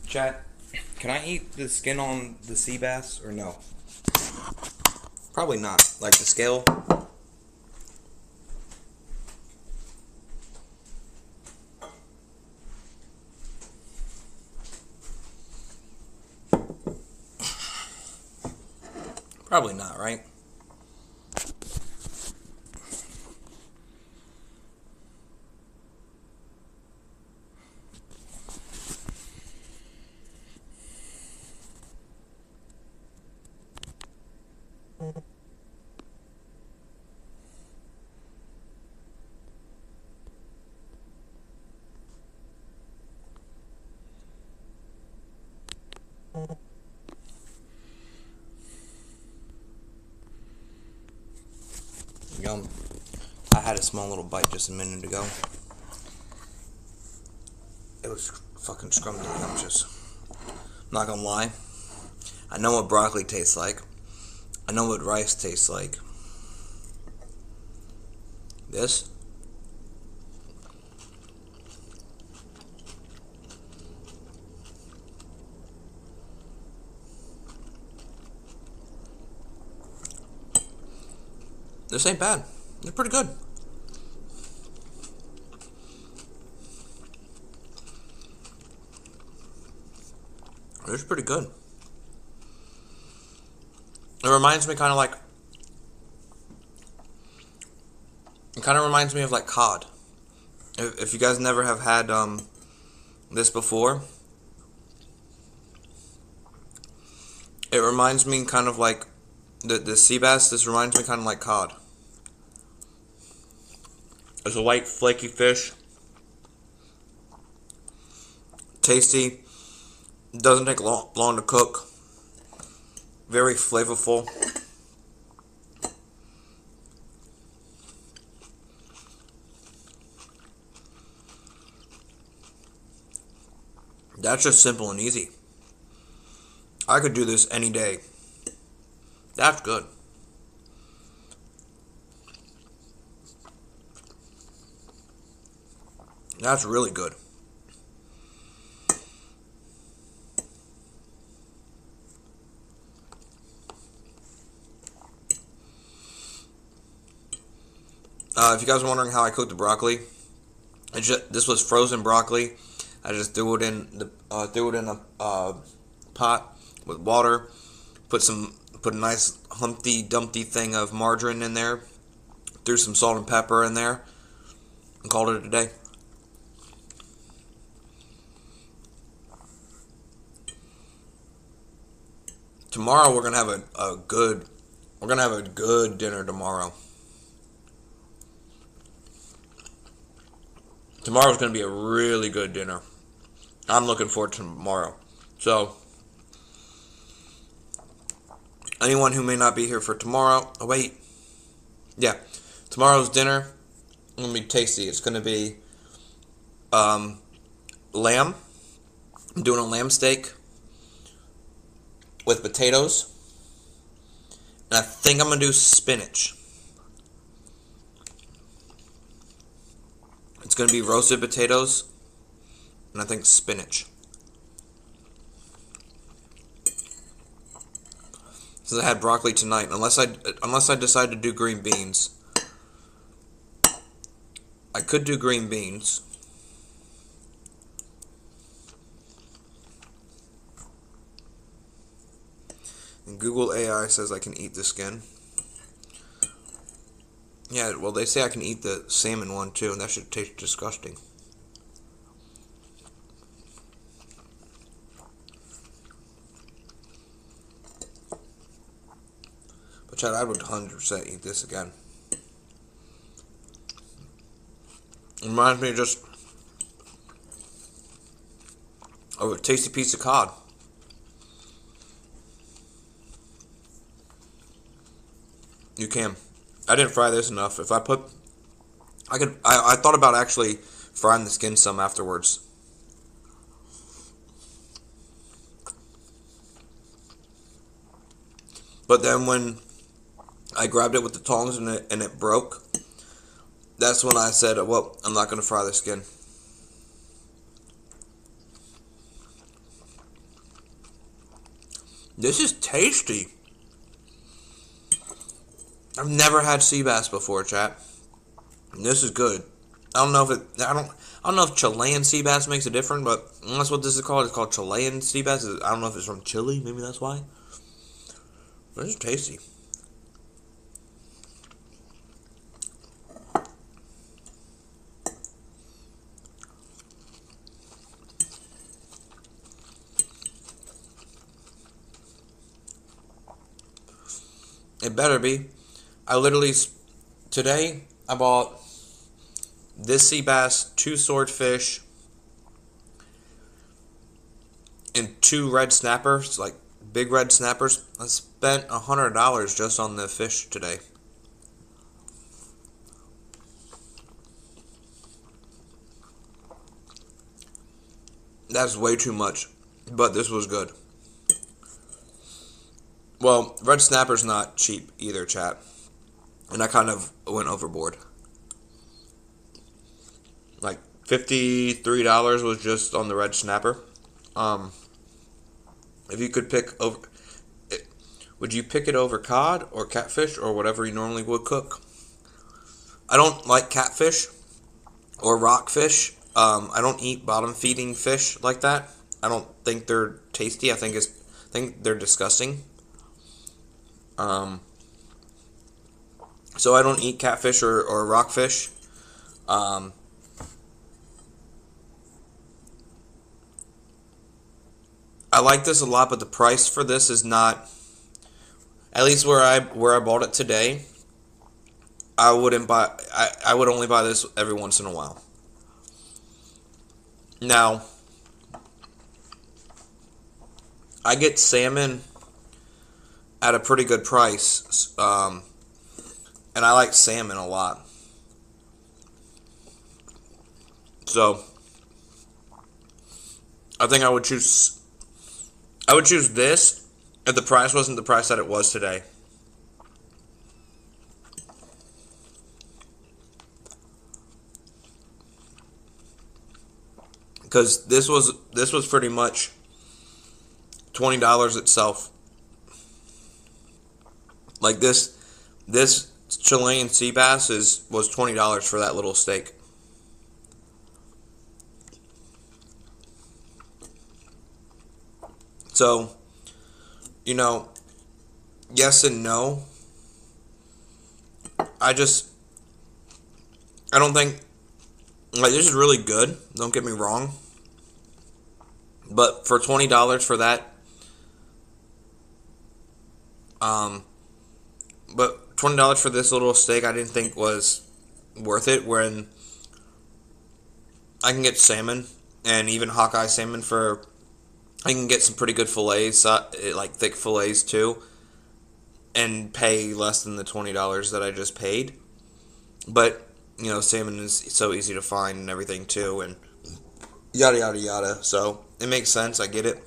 Chad, can I eat the skin on the sea bass or no? Probably not. Like the scale? Probably not, right? Yum. I had a small little bite just a minute ago. It was fucking scrumptious. I'm not gonna lie. I know what broccoli tastes like. I know what rice tastes like. This? This ain't bad. It's pretty good. It's pretty good. It reminds me kind of like... It kind of reminds me of like cod. If you guys never have had this before, it reminds me kind of like the sea bass. This reminds me kind of like cod. It's a white flaky fish. Tasty. Doesn't take long to cook. Very flavorful. That's just simple and easy. I could do this any day. That's good. That's really good. If you guys are wondering how I cooked the broccoli, this was frozen broccoli. I just threw it in a pot with water. Put a nice Humpty Dumpty thing of margarine in there. Threw some salt and pepper in there, and called it a day. Tomorrow we're gonna have a good dinner tomorrow. Tomorrow's gonna be a really good dinner. I'm looking forward to tomorrow. So, anyone who may not be here for tomorrow, tomorrow's dinner gonna be tasty. It's gonna be lamb. I'm doing a lamb steak with potatoes, and I think I'm gonna do spinach. It's gonna be roasted potatoes, and I think spinach. Since I had broccoli tonight, unless I decide to do green beans, I could do green beans. And Google AI says I can eat the skin. Yeah, well, they say I can eat the salmon one too, and that should taste disgusting. But Chad, I would 100% eat this again. It reminds me just of a tasty piece of cod. You can. I didn't fry this enough. If I put, I thought about actually frying the skin some afterwards. But then when I grabbed it with the tongs and it broke, that's when I said, well, I'm not going to fry the skin. This is tasty. I've never had sea bass before, chat. This is good. I don't know if Chilean sea bass makes a difference, but that's what this is called. It's called Chilean sea bass. I don't know if it's from Chile. Maybe that's why. But it's tasty. It better be. Today, I bought this sea bass, 2 swordfish, and 2 red snappers, like big red snappers. I spent $100 just on the fish today. That's way too much. But this was good. Well, red snapper's not cheap either, chat. And I kind of went overboard. Like $53 was just on the red snapper. If you could pick over, would you pick it over cod or catfish or whatever you normally would cook? I don't like catfish or rockfish. I don't eat bottom feeding fish like that. I don't think they're tasty. I think they're disgusting. So I don't eat catfish or rockfish. I like this a lot, but the price for this is not. At least where I bought it today, I wouldn't buy. I would only buy this every once in a while. Now, I get salmon at a pretty good price, and I like salmon a lot. So, I think I would choose this if the price wasn't the price that it was today. Because this was pretty much $20 itself. Like this Chilean sea bass was $20 for that little steak. So, yes and no. I don't think, like, this is really good. Don't get me wrong. But for $20 for that, but $20 for this little steak, I didn't think was worth it. When I can get salmon and even Hawkeye salmon I can get some pretty good fillets, like thick fillets too, and pay less than the $20 that I just paid. But salmon is so easy to find and everything too, and yada yada yada. So it makes sense. I get it.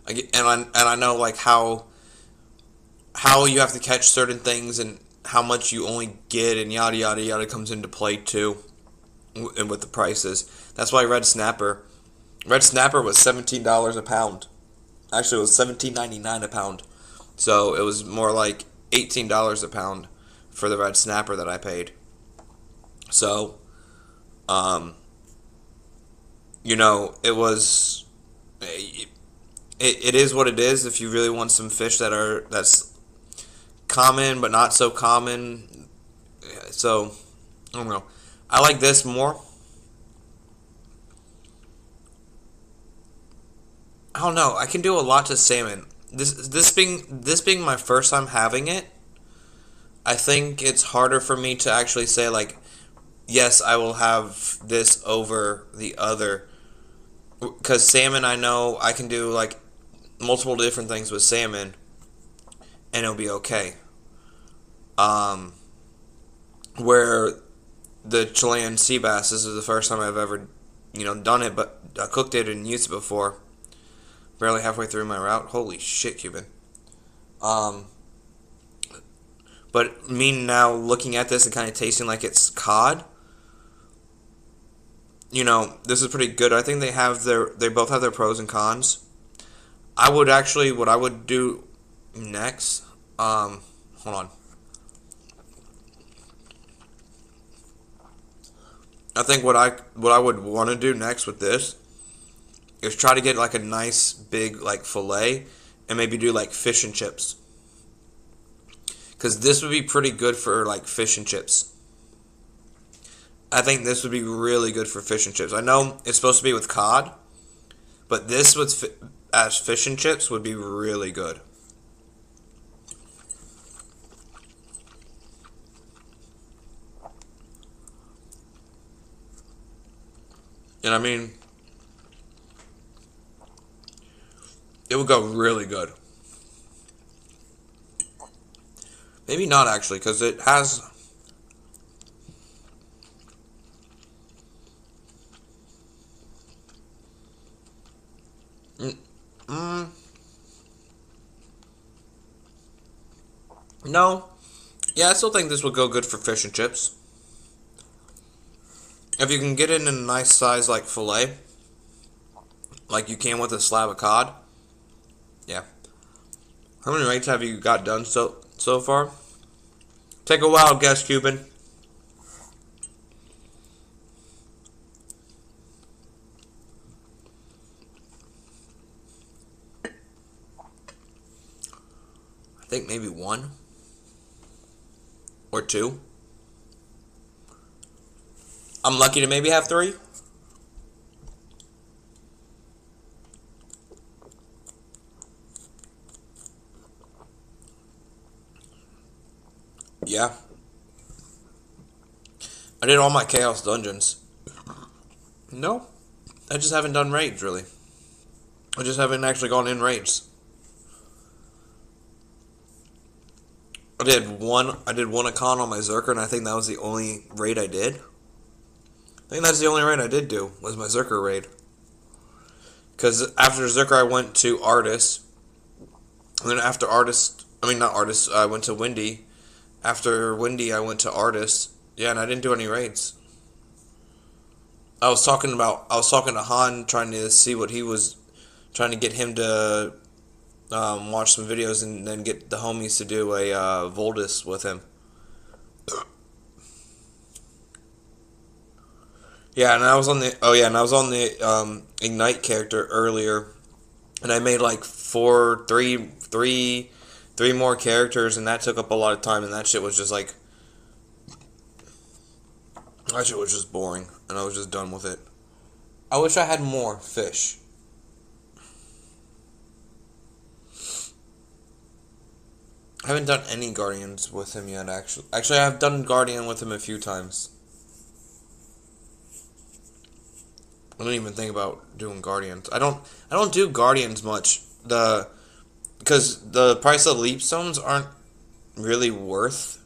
I know like how you have to catch certain things and how much you only get and yada yada yada comes into play too, and with the prices. That's why red snapper was $17 a pound. Actually, it was $17.99 a pound. So it was more like $18 a pound for the red snapper that I paid. So, it was. It is what it is. If you really want some fish that's common but not so common, so I don't know. I like this more. I don't know. I can do a lot to salmon. This being my first time having it, I think it's harder for me to actually say like, yes, I will have this over the other. Because salmon, I know I can do like multiple different things with salmon, and it'll be okay. Where the Chilean sea bass, this is the first time I've ever, done it, but I cooked it and used it before. Barely halfway through my route. Holy shit, Cuban. But me now looking at this and kind of tasting like it's cod, this is pretty good. I think they both have their pros and cons. What I would do next, hold on. I think what I would want to do next with this is try to get like a nice big like fillet and maybe do like fish and chips. Because this would be pretty good for like fish and chips. I think this would be really good for fish and chips. I know it's supposed to be with cod, but this as fish and chips would be really good. And I mean, it would go really good. Maybe not actually, because it has. No. Yeah, I still think this would go good for fish and chips. If you can get it in a nice size like fillet, like you can with a slab of cod. Yeah. How many rates have you got done so far? Take a wild guess, Cuban. I think maybe one or two. I'm lucky to maybe have three. Yeah. I did all my Chaos Dungeons. No. I just haven't done raids, really. I just haven't actually gone in raids. I did one Icon on my Zerker, and I think that was the only raid I did. I think that's the only raid I did do, was my Zerker raid. Because after Zerker, I went to Artist. And then after Artist, I mean, not Artist, I went to Windy. After Windy, I went to Artist. Yeah, and I didn't do any raids. I was talking to Han, trying to see what he was, trying to get him to watch some videos and then get the homies to do a Voldus with him. Yeah, and I was on the Ignite character earlier, and I made like three more characters, and that took up a lot of time, and that shit was just boring, and I was just done with it. I wish I had more fish. I haven't done any Guardians with him yet, actually. Actually, I've done Guardian with him a few times. I don't even think about doing Guardians. I don't do Guardians much. Because the price of leap stones aren't really worth,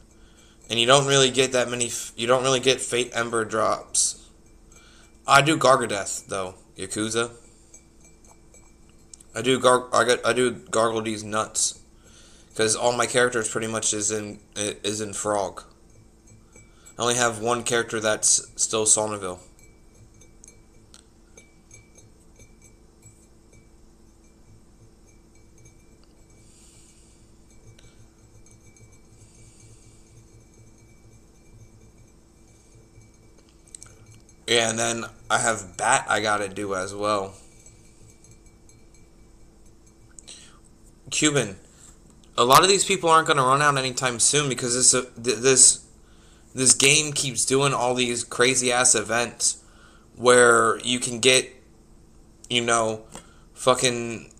and you don't really get that many. You don't really get Fate Ember drops. I do Gargadeth though, Yakuza. I do gargle these nuts, because all my characters pretty much is in Frog. I only have one character that's still Sonneville. Yeah, and then I have Bat I gotta do as well. Cuban. A lot of these people aren't gonna run out anytime soon because this game keeps doing all these crazy ass events where you can get, you know, fucking